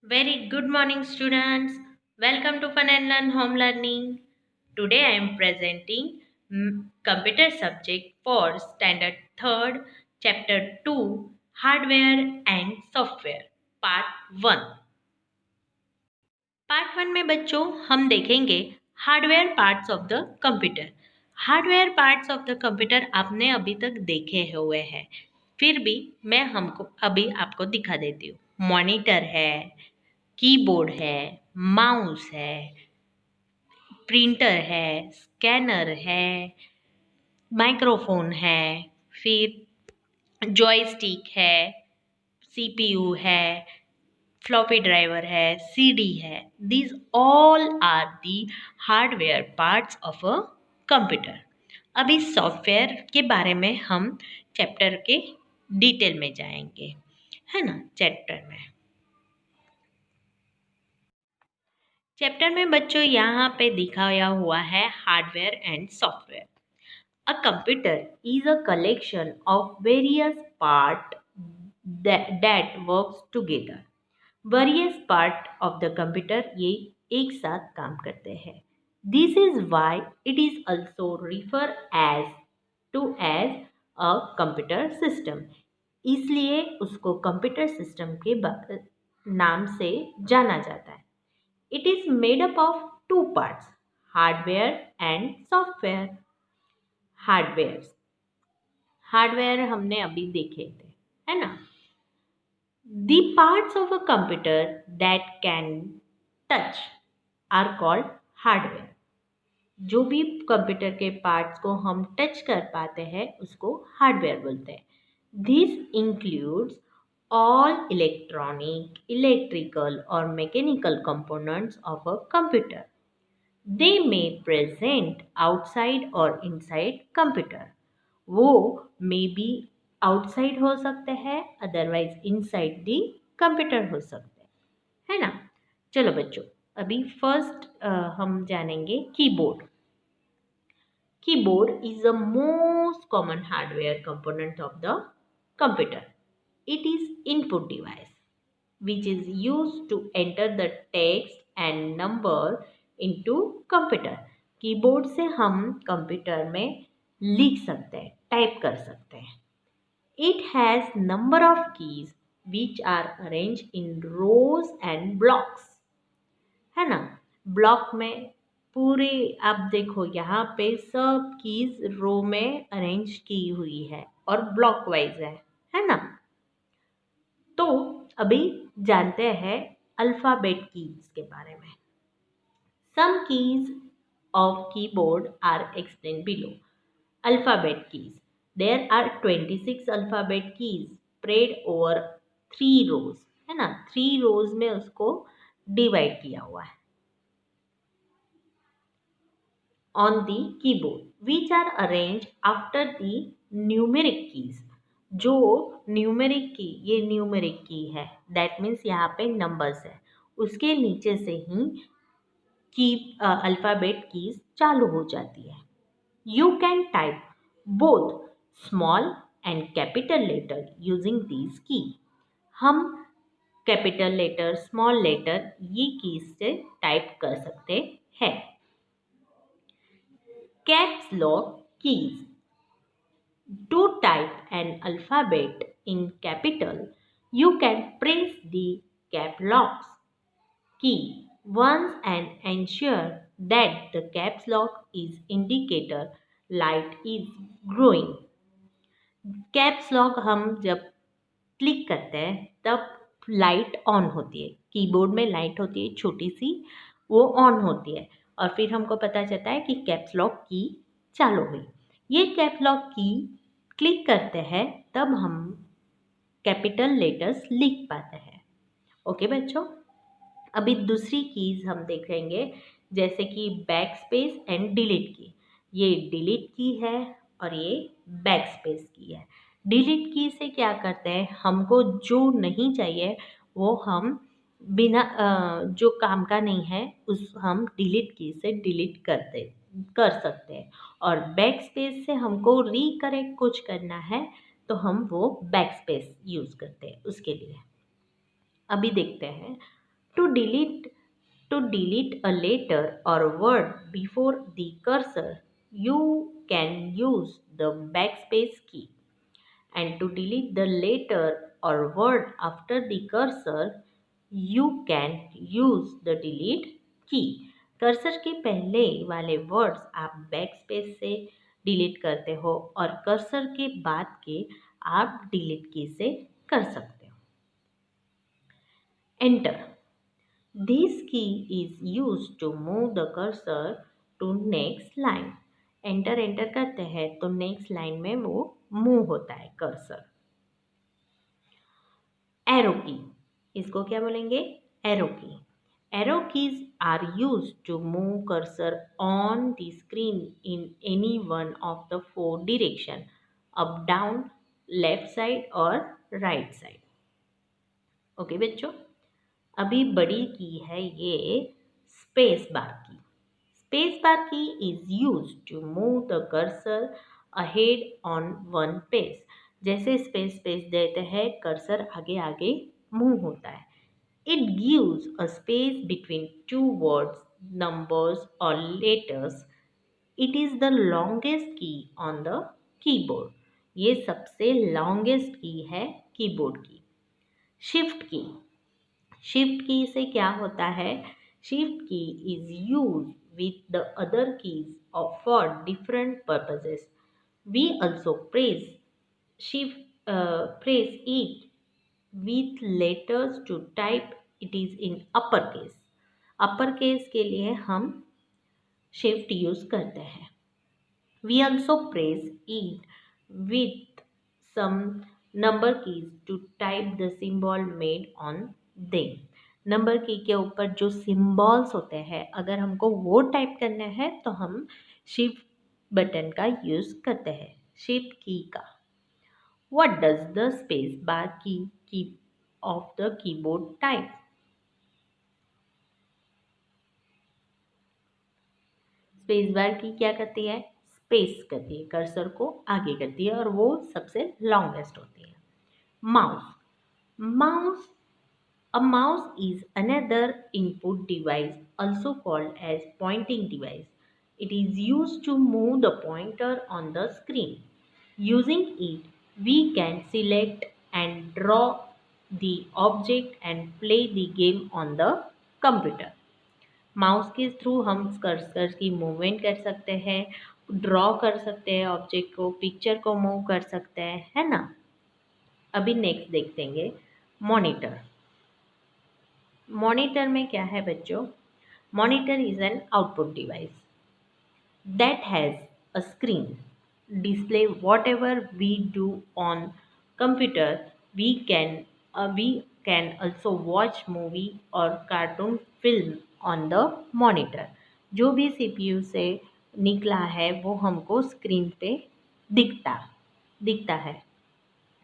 Very good morning, students. Welcome to Fun and Learn Home Learning. Today I am presenting computer subject for standard 3rd, chapter 2, hardware and software, part 1. Part 1 में बच्चों हम देखेंगे hardware parts of the computer. Hardware parts of the computer आपने अभी तक देखे हुए हैं, फिर भी मैं हमको अभी आपको दिखा देती हूँ। मॉनिटर है, कीबोर्ड है, माउस है, प्रिंटर है, स्कैनर है, माइक्रोफोन है, फिर जॉयस्टिक है, सीपीयू है, फ्लॉपी ड्राइवर है, सीडी है। These all are the hardware parts of a computer. अभी सॉफ्टवेयर के बारे में हम चैप्टर के डिटेल में जाएंगे, है ना। चैप्टर में बच्चों यहाँ पे दिखाया हुआ है hardware and software. A computer is a collection of various part that works together। Various part of the computer ये एक साथ काम करते हैं। This is why it is also refer as a computer system. इसलिए उसको कंप्यूटर सिस्टम के नाम से जाना जाता है। It is made up of two parts, hardware and software। Hardware hardware हमने अभी देखे थे, है ना। The parts of a computer that can touch are called hardware। जो भी कंप्यूटर के पार्ट्स को हम टच कर पाते हैं उसको हार्डवेयर बोलते हैं। This includes all electronic, electrical or mechanical components of a computer। They may present outside or inside computer। वो मे बी आउटसाइड हो सकते हैं, अदरवाइज इनसाइड दी कंप्यूटर हो सकते हैं, है ना। चलो बच्चों, अभी फर्स्ट हम जानेंगे keyboard. Keyboard is the most common hardware component of the computer। It is input device which is used to enter the text and number into computer। Keyboard से हम कंप्यूटर में लिख सकते हैं, टाइप कर सकते हैं। It has number of keys which are arranged in rows and blocks। है ना। ब्लॉक में पूरे आप देखो यहाँ पे सब कीज रो में अरेंज की हुई है और ब्लॉक वाइज है ना। तो अभी जानते हैं अल्फाबेट कीज के बारे में। Some keys of keyboard are explain below. Alphabet keys, there are 26 alphabet keys spread over 3 rows, है ना। 3 रोज में उसको डिवाइड किया हुआ है on the keyboard which are arranged after the numeric keys। जो न्यूमेरिक की, ये न्यूमेरिक की है, दैट मीन्स यहाँ पे नंबर्स है, उसके नीचे से ही की अल्फ़ाबेट कीज चालू हो जाती है। You can type both small and capital letter using these key. हम कैपिटल लेटर, स्मॉल लेटर ये कीज से टाइप कर सकते हैं। Caps lock keys। To type an alphabet in capital, you can press the cap lock key once and ensure that the caps lock is indicator light is growing। Caps lock हम जब click करते हैं तब light on होती है, keyboard में light होती है छोटी सी, वो ऑन होती है और फिर हमको पता चलता है कि कैप्स लॉक की चालू हुई। ये कैप्स लॉक की क्लिक करते हैं तब हम कैपिटल लेटर्स लिख पाते हैं। ओके बच्चों, अभी दूसरी कीज हम देखेंगे, जैसे कि बैक स्पेस एंड डिलीट की। ये डिलीट की है और ये बैक स्पेस की है। डिलीट की से क्या करते हैं, हमको जो नहीं चाहिए वो हम बिना जो काम का नहीं है उस हम डिलीट की से डिलीट कर सकते हैं। और बैक स्पेस से हमको रिकरेक्ट कुछ करना है तो हम वो बैक स्पेस यूज़ करते हैं उसके लिए। अभी देखते हैं To delete to delete a letter or word before the cursor, you can use the backspace key. And to delete the letter or word after the cursor, you can use the delete key. Cursor के पहले वाले words आप back space से delete करते हो और cursor के बाद के आप डिलीट की से कर सकते हो. Enter. This key is used to move the cursor to next line. Enter करते हैं तो नेक्स्ट लाइन में वो मूव होता है कर्सर. एरो की, इसको क्या बोलेंगे? Arrow key. Arrow keys are used to move cursor on the screen in any one of the 4 direction, up down, left side और राइट साइड. ओके बच्चों, अभी बड़ी की है ये स्पेस बार की. Space bar key is use to move the cursor ahead on one page. जैसे space space देते हैं कर्सर आगे आगे मूव होता है. It gives a space between two words, numbers और letters. It is the longest key on the keyboard. ये सबसे लॉन्गेस्ट की है कीबोर्ड की. शिफ्ट की. शिफ्ट की से क्या होता है? Shift key is use with the other keys for different purposes. We also press it with letters to type it is in upper case. Upper case के लिए हम शिफ्ट यूज करते हैं. We also press it with some number keys to type the symbol made on them. Number की के ऊपर जो symbols होते हैं अगर हमको वो टाइप करने हैं तो हम शिफ्ट बटन का यूज करते हैं, शिफ्ट की का. What does the space bar key of the keyboard type? Space bar की क्या करती है? स्पेस करती है, कर्सर को आगे करती है और वो सबसे लॉन्गेस्ट होती है. Mouse. Mouse. A mouse is another input device also called as pointing device. It is used to move the pointer on the screen. Using it, we can select and draw the object and play the game on the computer. Mouse के through हम cursor की movement कर सकते हैं, draw कर सकते हैं object को, पिक्चर को मूव कर सकते हैं, है ना. अभी नेक्स्ट देखेंगे मॉनिटर. मॉनिटर में क्या है बच्चों? Monitor is an output device that has a screen display whatever we do on computer. We can also watch movie or cartoon film on the monitor. जो भी सीपीयू से निकला है वो हमको स्क्रीन पे दिखता है.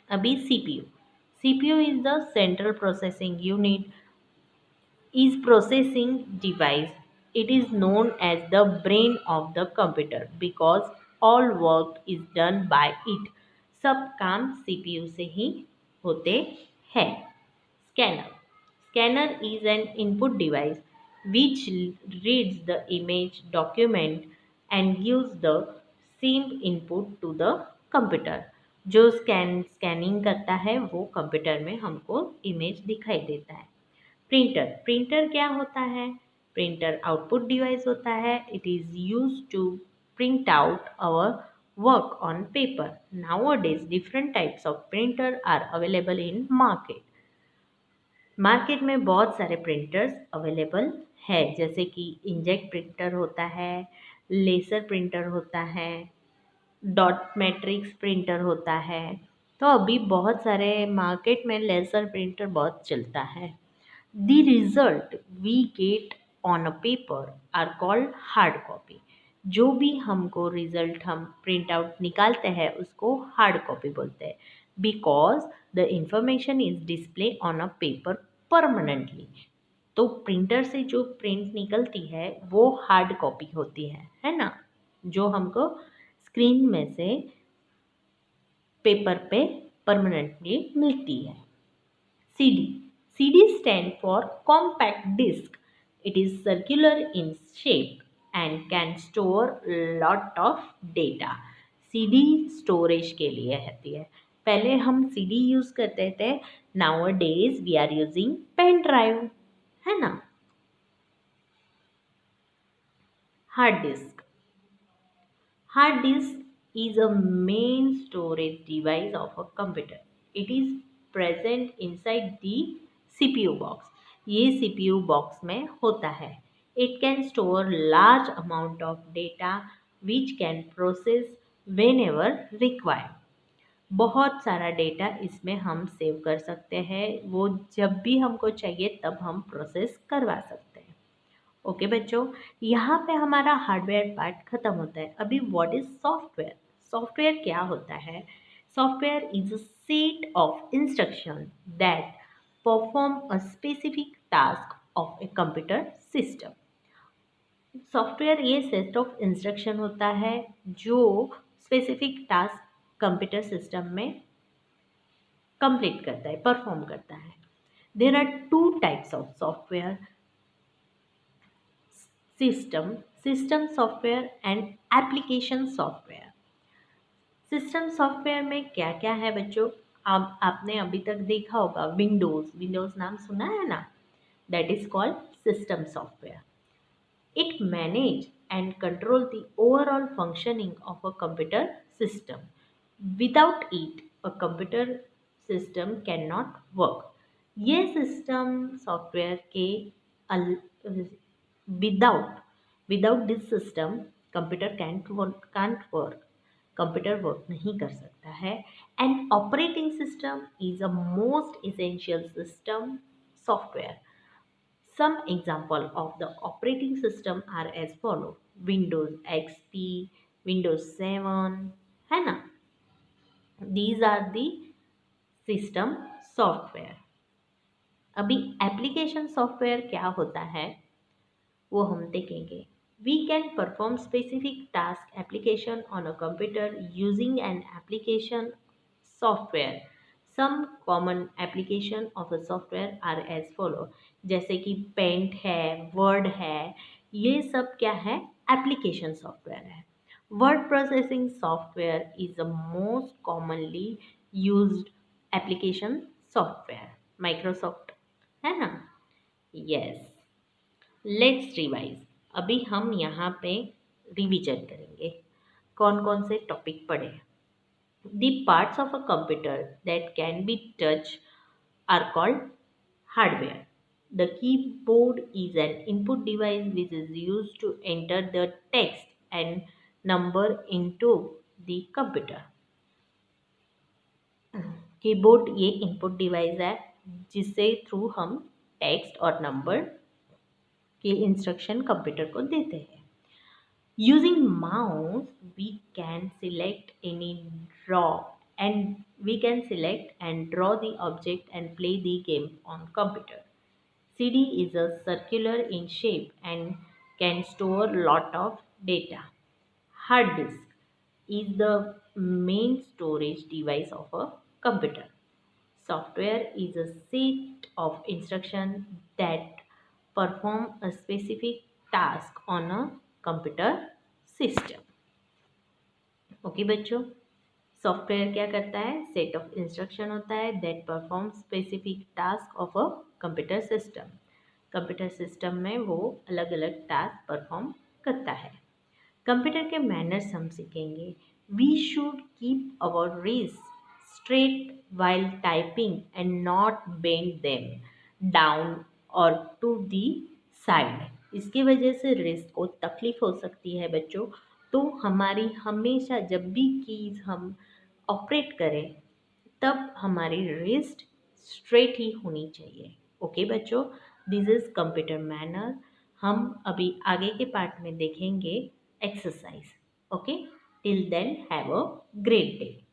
अभी CPU is the central processing unit is processing device. It is known as the brain of the computer because all work is done by it. सब काम सीपीयू से ही होते हैं. Scanner. Scanner is an input device which reads the image document and gives the same input to the computer. जो scanning करता है वो computer में हमको इमेज दिखाई देता है. प्रिंटर क्या होता है? प्रिंटर आउटपुट डिवाइस होता है. It is use to print out our work on paper. Nowadays different types of printer are available in market. Market में बहुत सारे प्रिंटर्स अवेलेबल है, जैसे कि इंजेक्ट प्रिंटर होता है, लेसर प्रिंटर होता है, डॉट मैट्रिक्स प्रिंटर होता है. तो अभी बहुत सारे मार्केट में लेसर प्रिंटर बहुत चलता है. The result we get on a paper are called hard copy. जो भी हमको रिजल्ट हम प्रिंट आउट निकालते हैं उसको हार्ड कॉपी बोलते हैं. Because the information is display on a paper permanently. तो प्रिंटर से जो प्रिंट निकलती है वो हार्ड कॉपी होती है ना, जो हमको स्क्रीन में से पेपर पे परमानेंटली मिलती है. CD. CD stand for compact disk. It is circular in shape and can store lot of data. CD storage के लिए रहती है. पहले हम CD यूज करते थे. Nowadays we are using pen drive, है ना. Hard disk. Hard disk is a main storage device of a computer. It is present inside the CPU box. ये CPU box में होता है. It can store large amount of data which can process whenever required. बहुत सारा data इसमें हम save कर सकते हैं. वो जब भी हमको चाहिए तब हम प्रोसेस करवा सकते हैं. ओके बच्चों, यहाँ पे हमारा हार्डवेयर पार्ट खत्म होता है. अभी व्हाट इज सॉफ्टवेयर. सॉफ्टवेयर क्या होता है. Software is a set of instruction that perform a specific task of a computer system. Software ये सेट ऑफ इंस्ट्रक्शन होता है जो स्पेसिफिक टास्क कंप्यूटर सिस्टम में कंप्लीट करता है, परफॉर्म करता है. There are two types of software. System software and application software. System software में क्या क्या है बच्चों. आपने अभी तक देखा होगा विंडोज नाम सुना है ना. That is called system software. It manage and control the overall functioning of a computer system. Without it a computer system can not work. ये सिस्टम सॉफ्टवेयर के without this system computer can't work. Computer work नहीं कर सकता है. And operating system is a most essential system software. Some example of the operating system are as follow. Windows XP, Windows 7, है ना. These are the system software. अभी application software क्या होता है वो हम देखेंगे. We can perform specific task application on a computer using an application software. Some common application of a software are as follow. जैसे कि पेंट है, वर्ड है, ये सब क्या है, एप्लीकेशन सॉफ्टवेयर है. Word processing software is the most commonly used application software. Microsoft है ना. यस. Let's revise. अभी हम यहाँ पे रिवीजन करेंगे. कौन कौन से टॉपिक पढ़े. The parts of a computer that can be touch are called hardware. The keyboard is an input device which is used to enter the text and number into the computer. Keyboard ये input device है जिससे through हम text और number के instruction computer को देते हैं. Using mouse, we can select and draw the object and play the game on computer. CD is a circular in shape and can store lot of data. Hard disk is the main storage device of a computer. Software is a set of instructions that perform a specific task on a computer system. Okay बच्चों, software क्या करता है, set of instruction होता है that perform specific task of a computer system. Computer system में वो अलग अलग टास्क परफॉर्म करता है. कंप्यूटर के मैनर्स हम सीखेंगे. We should keep our wrist straight while typing and not bend them down or to the side. इसकी वजह से रिस्ट को तकलीफ हो सकती है बच्चों. तो हमारी हमेशा जब भी कीज हम ऑपरेट करें तब हमारी रिस्ट स्ट्रेट ही होनी चाहिए. ओके बच्चों, दिस इज कंप्यूटर मैनर. हम अभी आगे के पार्ट में देखेंगे exercise. Okay, till then have a great day.